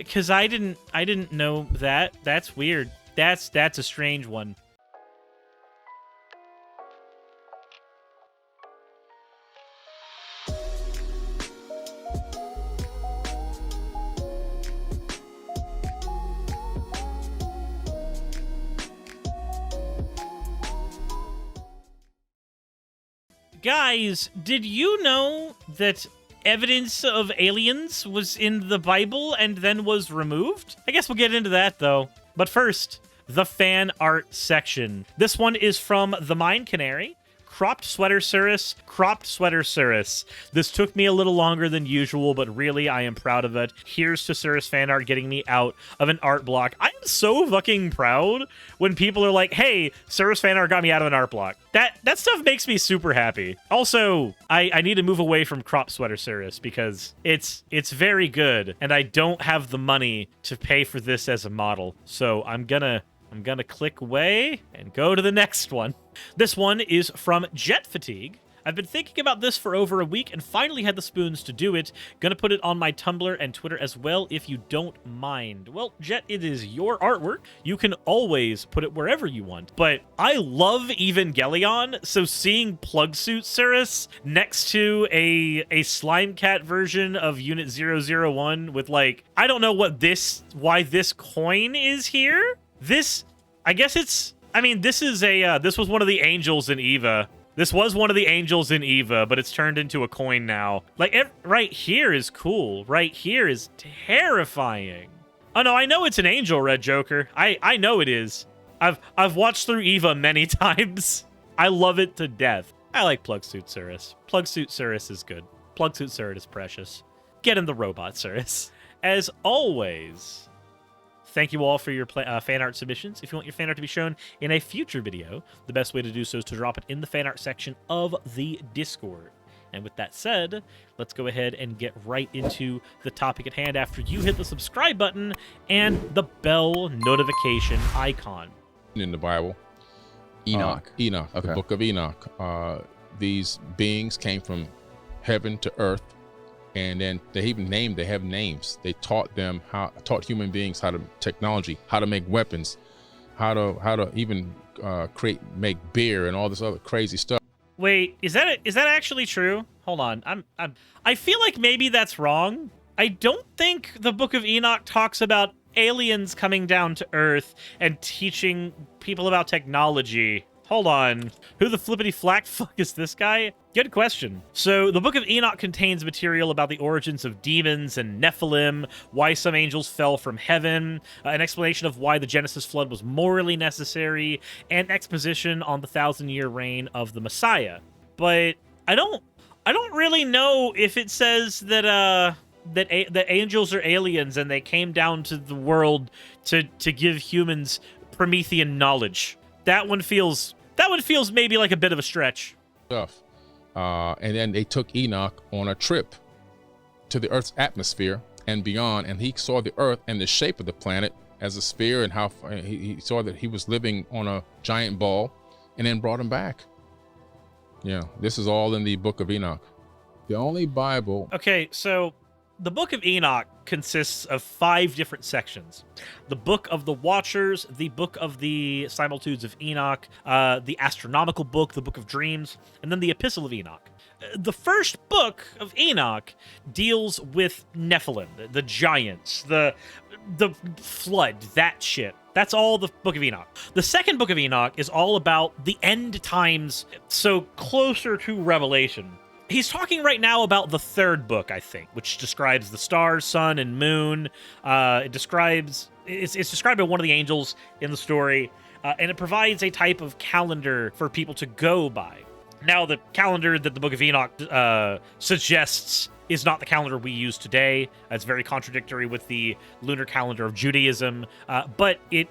Because I didn't know that. That's weird. That's a strange one. Guys, did you know that evidence of aliens was in the Bible and then was removed? I guess we'll get into that, though. But first, the fan art section. This one is from The Mind Canary. Cropped Sweater Surus. This took me a little longer than usual, but really, I am proud of it. Here's to Surus fan art getting me out of an art block. I am so fucking proud when people are like, hey, Surus fan art got me out of an art block. That stuff makes me super happy. Also, I need to move away from Cropped Sweater Surus because it's very good, and I don't have the money to pay for this as a model. So I'm gonna click away and go to the next one. This one is from Jet Fatigue. I've been thinking about this for over a week and finally had the spoons to do it. Gonna put it on my Tumblr and Twitter as well if you don't mind. Well, Jet, it is your artwork. You can always put it wherever you want. But I love Evangelion, so seeing Plugsuit Surus next to a Slime Cat version of Unit 001 with, like, I don't know why this coin is here. This, I guess it's, I mean, this is this was one of the angels in Eva. This was one of the angels in Eva, but it's turned into a coin now. Like, right here is cool. Right here is terrifying. Oh, no, I know it's an angel, Red Joker. I know it is. I've watched through Eva many times. I love it to death. I like Plugsuit Surus. Plugsuit Surus is good. Plugsuit Surus is precious. Get in the robot, Surus. As always, thank you all for your fan art submissions. If you want your fan art to be shown in a future video, the best way to do so is to drop it in the fan art section of the Discord. And with that said, let's go ahead and get right into the topic at hand after you hit the subscribe button and the bell notification icon. In the Bible, Enoch. Okay. The book of Enoch. These beings came from heaven to earth. And then they have names. They taught human beings how to technology, how to make weapons, how to even make beer and all this other crazy stuff. Wait, is that actually true? Hold on, I feel like maybe that's wrong. I don't think the Book of Enoch talks about aliens coming down to Earth and teaching people about technology. Hold on. Who the flippity flack fuck is this guy? Good question. So, the Book of Enoch contains material about the origins of demons and Nephilim, why some angels fell from heaven, an explanation of why the Genesis flood was morally necessary, and exposition on the 1,000-year reign of the Messiah. But I don't really know if it says that that angels are aliens and they came down to the world to give humans Promethean knowledge. That one feels maybe like a bit of a stretch. And then they took Enoch on a trip to the Earth's atmosphere and beyond, and he saw the Earth and the shape of the planet as a sphere, and how he saw that he was living on a giant ball, and then brought him back. Yeah, this is all in the Book of Enoch. The only Bible. Okay, so the Book of Enoch consists of 5 different sections. The Book of the Watchers, the Book of the Similitudes of Enoch, the Astronomical Book, the Book of Dreams, and then the Epistle of Enoch. The first book of Enoch deals with Nephilim, the giants, the flood, that shit. That's all the Book of Enoch. The second Book of Enoch is all about the end times, so closer to Revelation. He's talking right now about the third book, I think, which describes the stars, sun, and moon. It's described by one of the angels in the story, and it provides a type of calendar for people to go by. Now, the calendar that the Book of Enoch suggests is not the calendar we use today. It's very contradictory with the lunar calendar of Judaism, but it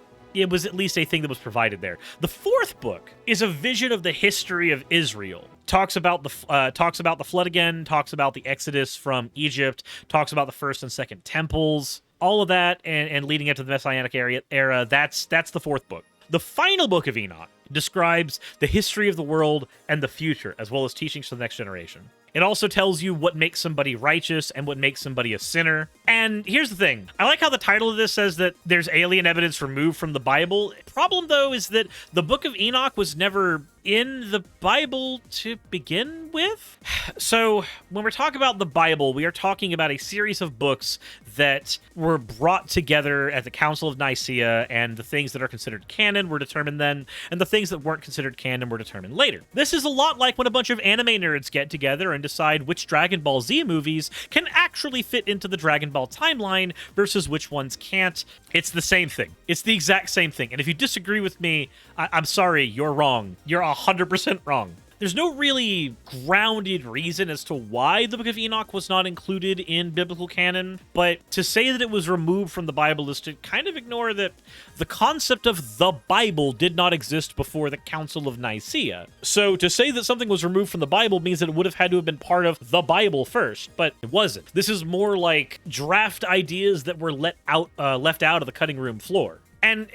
was at least a thing that was provided there. The fourth book is a vision of the history of Israel. Talks about the flood again, talks about the Exodus from Egypt, talks about the first and second temples, all of that, and leading into the Messianic era. That's the fourth book. The final Book of Enoch describes the history of the world and the future, as well as teachings for the next generation. It also tells you what makes somebody righteous and what makes somebody a sinner. And here's the thing. I like how the title of this says that there's alien evidence removed from the Bible. Problem, though, is that the Book of Enoch was never in the Bible to begin with. So when we're talking about the Bible, we are talking about a series of books that were brought together at the Council of Nicaea, and the things that are considered canon were determined then, and the things that weren't considered canon were determined later. This is a lot like when a bunch of anime nerds get together and decide which Dragon Ball Z movies can actually fit into the Dragon Ball timeline versus which ones can't. It's the same thing. It's the exact same thing. And if you disagree with me, I'm sorry, you're wrong. You're 100% wrong. There's no really grounded reason as to why the Book of Enoch was not included in biblical canon, but to say that it was removed from the Bible is to kind of ignore that the concept of the Bible did not exist before the Council of Nicaea. So to say that something was removed from the Bible means that it would have had to have been part of the Bible first, but it wasn't. This is more like draft ideas that were left out of the cutting room floor. And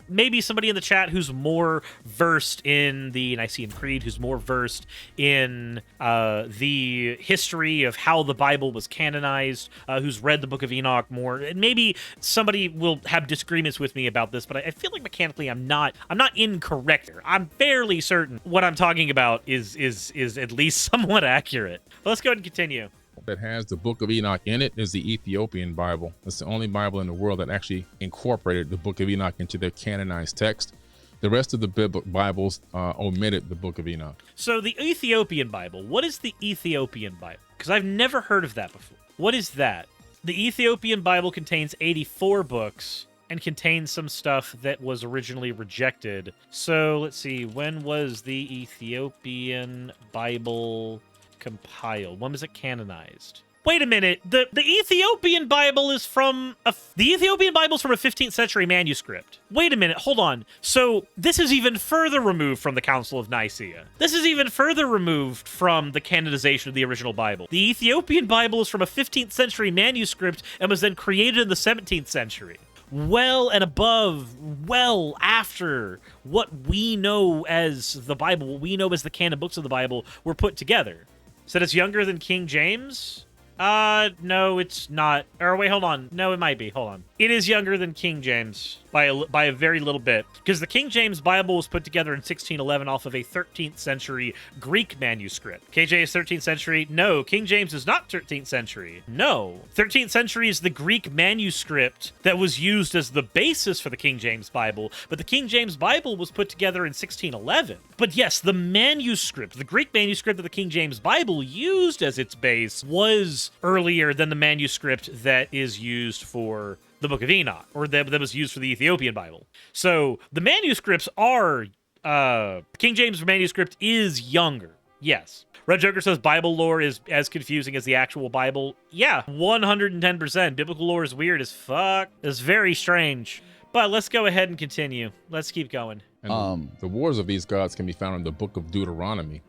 maybe somebody in the chat who's more versed in the Nicene Creed, who's more versed in the history of how the Bible was canonized, who's read the Book of Enoch more, and maybe somebody will have disagreements with me about this, but I feel like mechanically I'm not incorrect here. I'm fairly certain what I'm talking about is at least somewhat accurate. But let's go ahead and continue. That has the Book of Enoch in it is the Ethiopian Bible. It's the only Bible in the world that actually incorporated the Book of Enoch into their canonized text. The rest of the Bibles omitted the Book of Enoch. So the Ethiopian Bible, what is the Ethiopian Bible? Because I've never heard of that before. What is that? The Ethiopian Bible contains 84 books and contains some stuff that was originally rejected. So let's see, when was the Ethiopian Bible compiled? When was it canonized? Wait a minute. The Ethiopian Bible is from the Ethiopian Bible's from a 15th century manuscript. Wait a minute. Hold on. So this is even further removed from the Council of Nicaea. This is even further removed from the canonization of the original Bible. The Ethiopian Bible is from a 15th century manuscript and was then created in the 17th century. Well and above, well after what we know as the Bible, what we know as the canon books of the Bible were put together. So it's younger than King James? No, it's not. Or wait, hold on. No, it might be. Hold on. It is younger than King James by a very little bit, because the King James Bible was put together in 1611 off of a 13th century Greek manuscript. KJ is 13th century. No, King James is not 13th century. No. 13th century is the Greek manuscript that was used as the basis for the King James Bible, but the King James Bible was put together in 1611. But yes, the manuscript, the Greek manuscript that the King James Bible used as its base was earlier than the manuscript that is used for the Book of Enoch, or that was used for the Ethiopian Bible. So the manuscripts are, King James manuscript is younger. Yes. Red Joker says Bible lore is as confusing as the actual Bible. Yeah, 110%. Biblical lore is weird as fuck. It's very strange. But let's go ahead and continue. Let's keep going. And the wars of these gods can be found in the Book of Deuteronomy.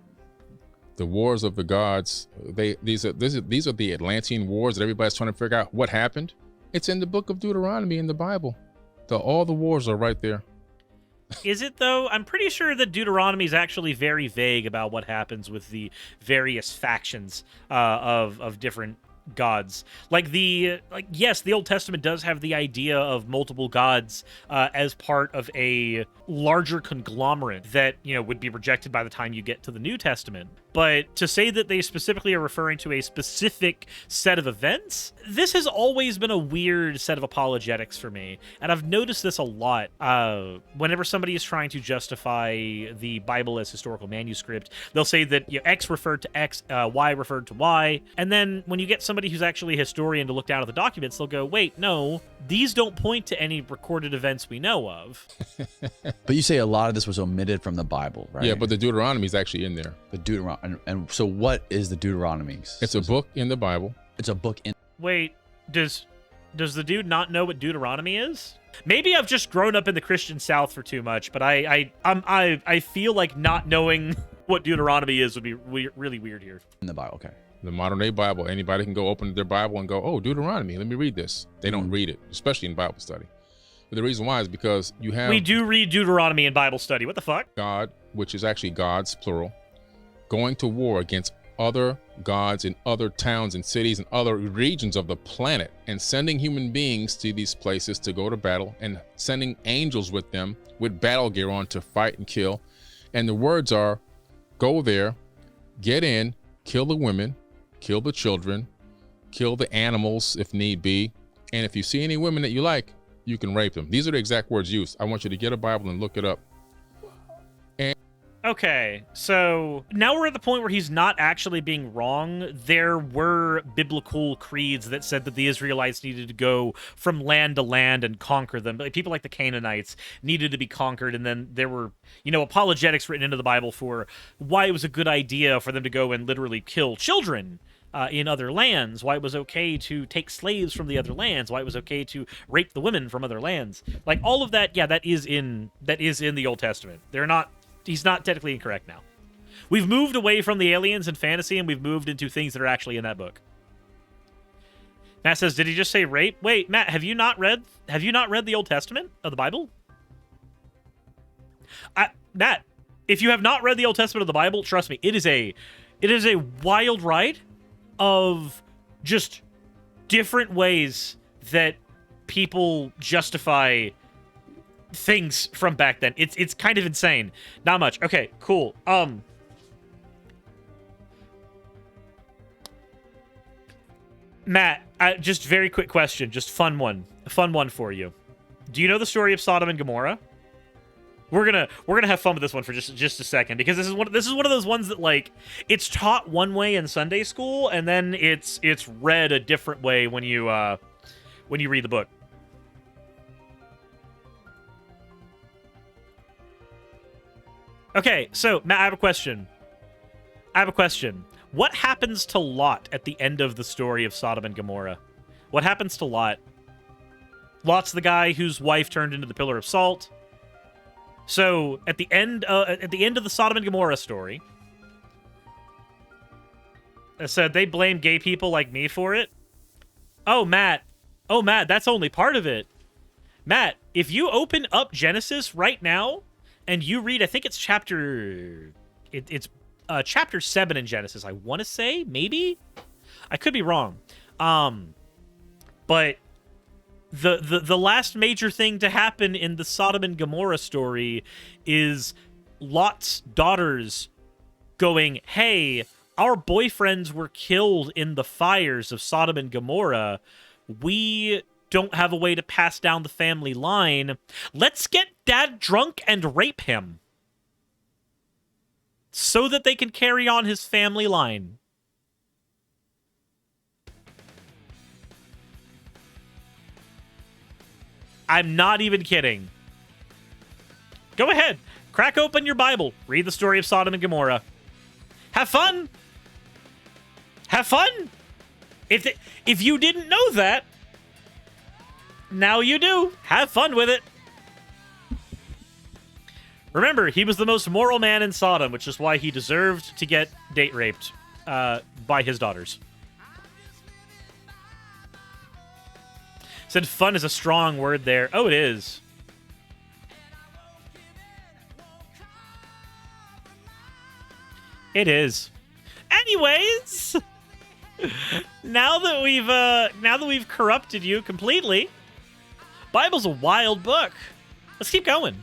The wars of the gods, these are the Atlantean wars that everybody's trying to figure out what happened. It's in the Book of Deuteronomy in the Bible. All the wars are right there. Is it, though? I'm pretty sure that Deuteronomy is actually very vague about what happens with the various factions of different gods. Yes, the Old Testament does have the idea of multiple gods as part of a larger conglomerate that, would be rejected by the time you get to the New Testament. But to say that they specifically are referring to a specific set of events, this has always been a weird set of apologetics for me. And I've noticed this a lot. Whenever somebody is trying to justify the Bible as historical manuscript, they'll say that X referred to X, Y referred to Y. And then when you get somebody who's actually a historian to look down at the documents, they'll go, wait, no, these don't point to any recorded events we know of. But you say a lot of this was omitted from the Bible, right? Yeah, but the Deuteronomy is actually in there. The Deuteronomy. And so what is the Deuteronomy? It's a book in the Bible. It's a book in... Wait, does the dude not know what Deuteronomy is? Maybe I've just grown up in the Christian South for too much, but I feel like not knowing what Deuteronomy is would be really weird here. In the Bible, okay. The modern day Bible, anybody can go open their Bible and go, oh, Deuteronomy, let me read this. They don't read it, especially in Bible study. But the reason why is because you have... We do read Deuteronomy in Bible study. What the fuck? God, which is actually gods, plural, going to war against other gods in other towns and cities and other regions of the planet, and sending human beings to these places to go to battle, and sending angels with them with battle gear on to fight and kill. And the words are, go there, get in, kill the women, kill the children, kill the animals if need be, and if you see any women that you like, you can rape them. These are the exact words used. I want you to get a Bible and look it up. Okay, so now we're at the point where he's not actually being wrong. There were biblical creeds that said that the Israelites needed to go from land to land and conquer them. People like the Canaanites needed to be conquered, and then there were, apologetics written into the Bible for why it was a good idea for them to go and literally kill children in other lands, why it was okay to take slaves from the other lands, why it was okay to rape the women from other lands. Like, all of that, yeah, that is in the Old Testament. He's not technically incorrect now. We've moved away from the aliens and fantasy, and we've moved into things that are actually in that book. Matt says, did he just say rape? Wait, Matt, have you not read the Old Testament of the Bible? Matt, if you have not read the Old Testament of the Bible, trust me, it is a wild ride of just different ways that people justify things from back then. It's kind of insane. Not much. Okay, cool. Matt, just very quick question, just a fun one for you. Do you know the story of Sodom and Gomorrah? We're gonna have fun with this one for just a second, because this is one of those ones that, like, it's taught one way in Sunday school, and then it's read a different way when you read the book. Okay, so, Matt, I have a question. What happens to Lot at the end of the story of Sodom and Gomorrah? What happens to Lot? Lot's the guy whose wife turned into the pillar of salt. So, at the end of the Sodom and Gomorrah story, I said they blame gay people like me for it. Oh, Matt, that's only part of it. Matt, if you open up Genesis right now, and you read, I think it's chapter 7 in Genesis, I want to say, maybe? I could be wrong. But the last major thing to happen in the Sodom and Gomorrah story is Lot's daughters going, hey, our boyfriends were killed in the fires of Sodom and Gomorrah. We don't have a way to pass down the family line. Let's get dad drunk and rape him so that they can carry on his family line. I'm not even kidding. Go ahead. Crack open your Bible. Read the story of Sodom and Gomorrah. Have fun. Have fun. If you didn't know that, now you do. Have fun with it. Remember, he was the most moral man in Sodom, which is why he deserved to get date raped by his daughters. Said fun is a strong word there. Oh, it is. It is. Anyways, now that we've corrupted you completely, Bible's a wild book. Let's keep going.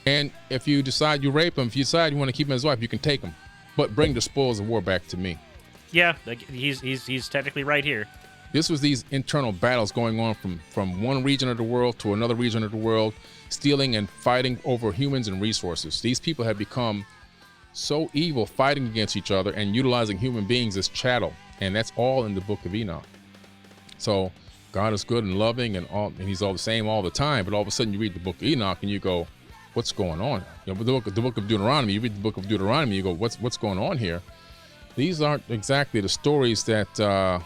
And if you decide you rape him, if you decide you want to keep him as wife, you can take him, but bring the spoils of war back to me. Yeah, he's technically right here. This was these internal battles going on from one region of the world to another region of the world, stealing and fighting over humans and resources. These people have become so evil, fighting against each other and utilizing human beings as chattel. And that's all in the book of Enoch. So God is good and loving, and he's all the same all the time. But all of a sudden you read the book of Enoch and you go, what's going on? You know, the book of Deuteronomy, you read the book of Deuteronomy, you go, what's going on here? These aren't exactly the stories that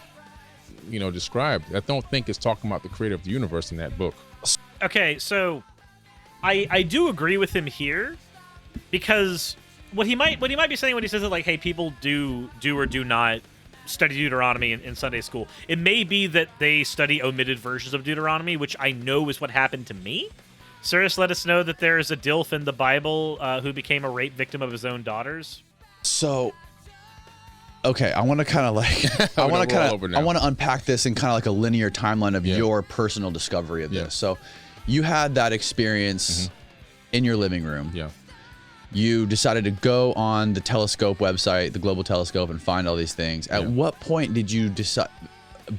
described. I don't think it's talking about the creator of the universe in that book. Okay, so I do agree with him here, because what he might be saying when he says that, like, hey, people do or do not study Deuteronomy in Sunday school. It may be that they study omitted versions of Deuteronomy, which I know is what happened to me. Cyrus let us know that there is a DILF in the Bible who became a rape victim of his own daughters. So, Okay, I want to kind of like, I want to unpack this in kind of like a linear timeline of your personal discovery of this. So you had that experience in your living room. Yeah. You decided to go on the telescope website, the Global Telescope, and find all these things. At what point did you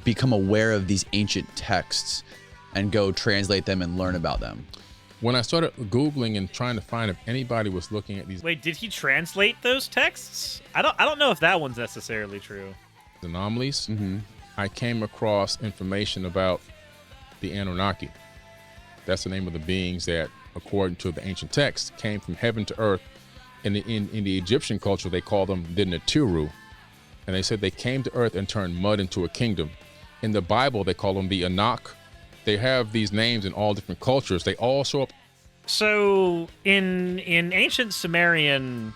become aware of these ancient texts and go translate them and learn about them? When I started Googling and trying to find if anybody was looking at these Wait, did he translate those texts? I don't know if that one's necessarily true. anomalies, I came across information about the Anunnaki. That's the name of the beings that, according to the ancient texts, came from heaven to earth. In the Egyptian culture, they call them the Natiru. And they said they came to earth and turned mud into a kingdom. In the Bible, they call them the Anak. They have these names in all different cultures. They all show up. So in ancient Sumerian,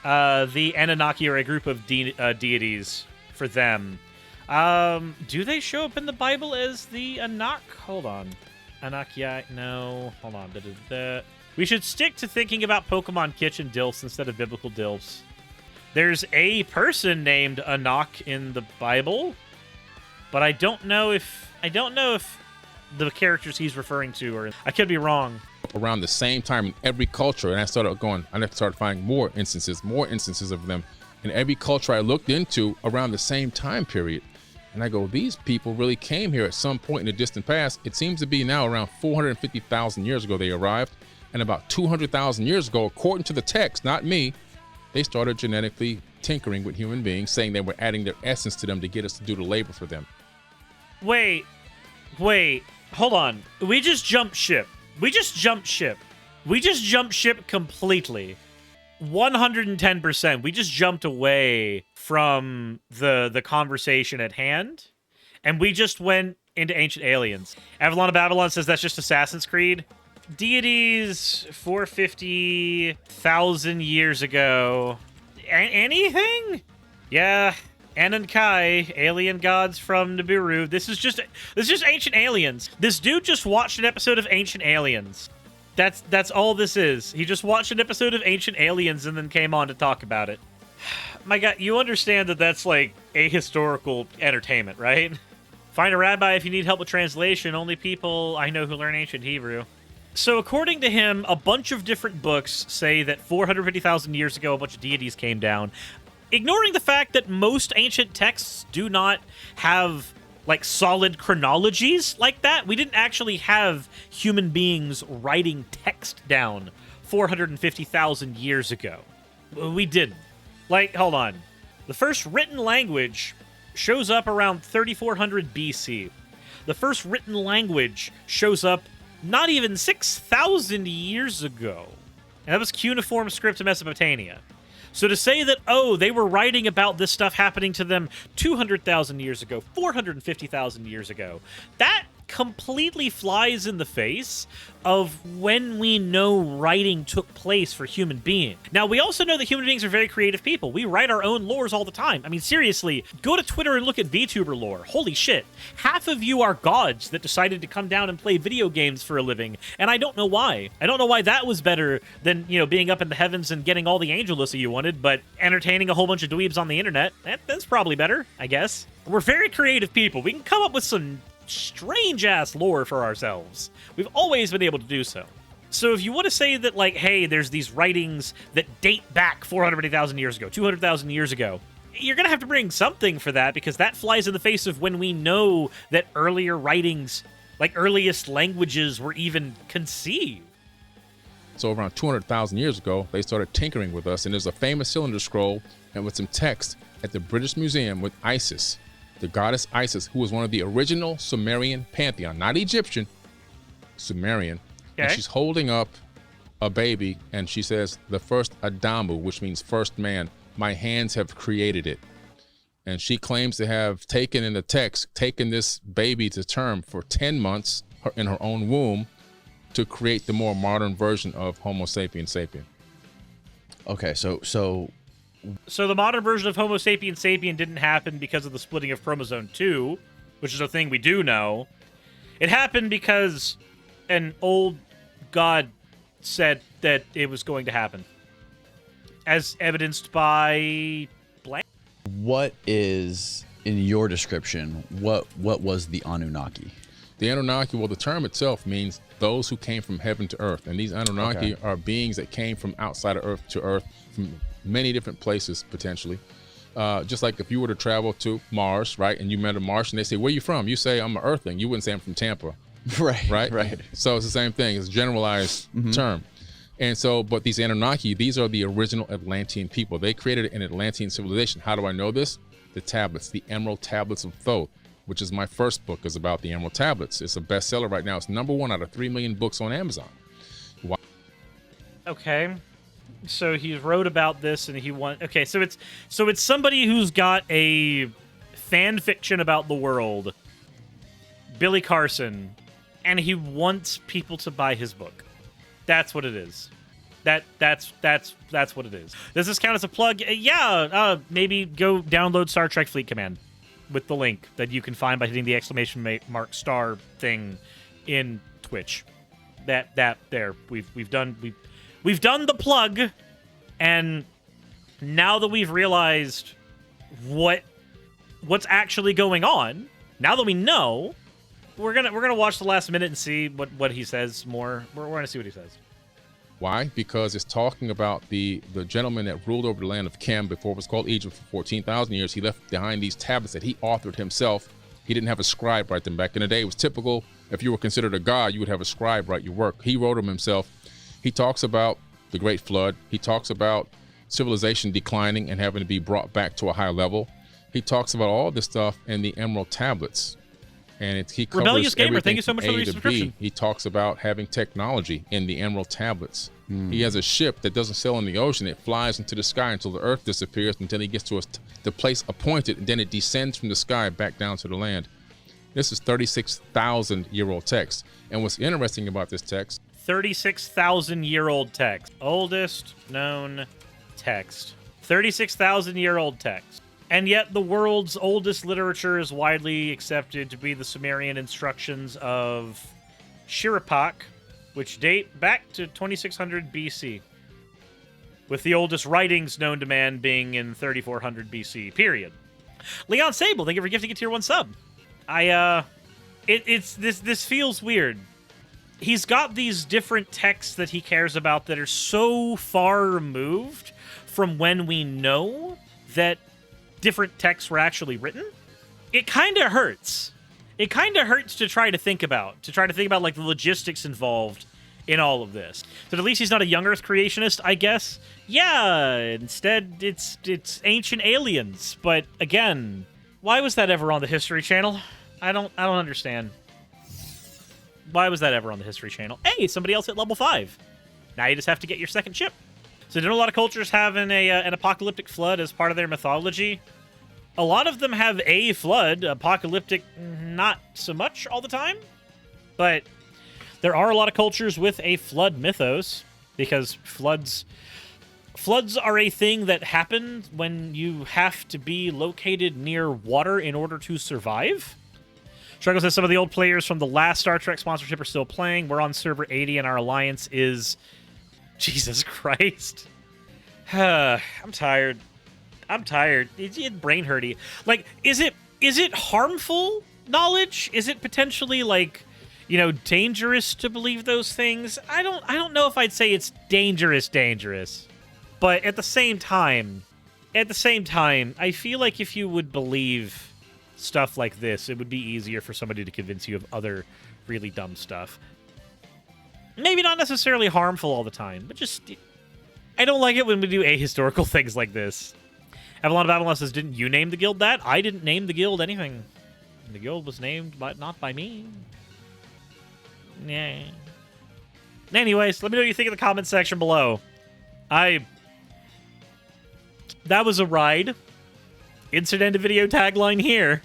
the Anunnaki are a group of deities for them. Do they show up in the Bible as the Anak? Hold on. Anakia, no. Hold on. We should stick to thinking about Pokemon kitchen Dilfs instead of biblical Dilfs. There's a person named Anak in the Bible, but I don't know if the characters he's referring to are. I could be wrong. Around the same time in every culture, and I started finding more instances of them in every culture I looked into around the same time period. And I go, these people really came here at some point in the distant past. It seems to be now around 450,000 years ago they arrived, and about 200,000 years ago, according to the text, not me, they started genetically tinkering with human beings, saying they were adding their essence to them to get us to do the labor for them. Wait, hold on. We just jumped ship completely. 110%. We just jumped away from the conversation at hand, and we just went into Ancient Aliens. Avalon of Babylon says that's just Assassin's Creed. Deities 450,000 years ago. Anything? Yeah. Anankai, alien gods from Nibiru. This is just Ancient Aliens. This dude just watched an episode of Ancient Aliens. That's all this is. He just watched an episode of Ancient Aliens and then came on to talk about it. My God, you understand that that's like ahistorical entertainment, right? Find a rabbi if you need help with translation. Only people I know who learn Ancient Hebrew. So according to him, a bunch of different books say that 450,000 years ago, a bunch of deities came down. Ignoring the fact that most ancient texts do not have like solid chronologies like that. We didn't actually have human beings writing text down 450,000 years ago. We didn't. Like, hold on. The first written language shows up around 3400 BC. The first written language shows up not even 6,000 years ago. And that was cuneiform script of Mesopotamia. So to say that, oh, they were writing about this stuff happening to them 200,000 years ago, 450,000 years ago, that completely flies in the face of when we know writing took place for human beings. Now, we also know that human beings are very creative people. We write our own lores all the time. I mean, seriously, go to Twitter and look at VTuber lore. Holy shit. Half of you are gods that decided to come down and play video games for a living, and I don't know why. I don't know why that was better than, being up in the heavens and getting all the angel lists you wanted, but entertaining a whole bunch of dweebs on the internet, that's probably better, I guess. We're very creative people. We can come up with some strange-ass lore for ourselves. We've always been able to do so. So if you want to say that, like, hey, there's these writings that date back 450,000 years ago, 200,000 years ago, you're going to have to bring something for that, because that flies in the face of when we know that earlier writings, like earliest languages, were even conceived. So around 200,000 years ago, they started tinkering with us, and there's a famous cylinder scroll and with some text at the British Museum with Isis, the goddess Isis, who was one of the original Sumerian pantheon, not Egyptian, Sumerian. Okay. And she's holding up a baby, and she says, the first Adamu, which means first man, my hands have created it. And she claims to have taken this baby to term for 10 months in her own womb to create the more modern version of Homo sapien sapien. Okay, so the modern version of Homo sapien sapien didn't happen because of the splitting of chromosome 2, which is a thing we do know. It happened because an old god said that it was going to happen. As evidenced by blank. What is, in your description, what was the Anunnaki? The Anunnaki, well, the term itself means those who came from heaven to earth. And these Anunnaki are beings that came from outside of earth to earth, from many different places, potentially. Just like if you were to travel to Mars, right, and you met a Martian, they say, where you from? You say, I'm an Earthling. You wouldn't say I'm from Tampa. Right. So it's the same thing. It's a generalized term. And so, but these Anunnaki, these are the original Atlantean people. They created an Atlantean civilization. How do I know this? The tablets, the Emerald Tablets of Thoth, which is my first book, is about the Emerald Tablets. It's a bestseller right now. It's #1 out of 3 million books on Amazon. Wow. Okay. So he wrote about this, and okay, so it's somebody who's got a fan fiction about the world, Billy Carson, and he wants people to buy his book. That's what it is. That's what it is. Does this count as a plug? Yeah. Maybe go download Star Trek Fleet Command with the link that you can find by hitting the exclamation mark star thing in Twitch. That there. We've done the plug, and now that we've realized what's actually going on, now that we know, we're gonna watch the last minute and see what he says more. We're gonna see what he says. Why? Because it's talking about the gentleman that ruled over the land of Kem before it was called Egypt for 14,000 years. He left behind these tablets that he authored himself. He didn't have a scribe write them. Back in the day, it was typical. If you were considered a god, you would have a scribe write your work. He wrote them himself. He talks about the Great Flood. He talks about civilization declining and having to be brought back to a higher level. He talks about all this stuff in the Emerald Tablets. And he covers Rebellious Gamer, thank you so from much A for your to subscription. B. He talks about having technology in the Emerald Tablets. He has a ship that doesn't sail in the ocean. It flies into the sky until the earth disappears, until he gets to the place appointed, and then it descends from the sky back down to the land. This is 36,000-year-old text. And what's interesting about this text, 36,000-year-old text. Oldest known text. 36,000-year-old text. And yet the world's oldest literature is widely accepted to be the Sumerian instructions of Shirapak, which date back to 2600 BC, with the oldest writings known to man being in 3400 BC, period. Leon Sable, thank you for gifting a tier 1 sub. This feels weird. He's got these different texts that he cares about that are so far removed from when we know that different texts were actually written. It kind of hurts. It kind of hurts to try to think about like the logistics involved in all of this. So at least he's not a young Earth creationist, I guess. Yeah, instead it's ancient aliens. But again, why was that ever on the History Channel? I don't understand. Why was that ever on the History Channel? Hey, somebody else hit level 5. Now you just have to get your second chip. So don't a lot of cultures have an apocalyptic flood as part of their mythology? A lot of them have a flood. Apocalyptic, not so much all the time. But there are a lot of cultures with a flood mythos, because floods are a thing that happen when you have to be located near water in order to survive. Struggle says some of the old players from the last Star Trek sponsorship are still playing. We're on server 80 and our alliance is... Jesus Christ. I'm tired. It's brain hurty. Like, is it harmful knowledge? Is it potentially, like, dangerous to believe those things? I don't know if I'd say it's dangerous. But at the same time, I feel like if you would believe stuff like this, it would be easier for somebody to convince you of other really dumb stuff. Maybe not necessarily harmful all the time, but just... I don't like it when we do ahistorical things like this. Avalon of Avalon says, didn't you name the guild that? I didn't name the guild anything. The guild was named, but not by me. Yeah. Anyways, let me know what you think in the comment section below. That was a ride. Insert end of video tagline here.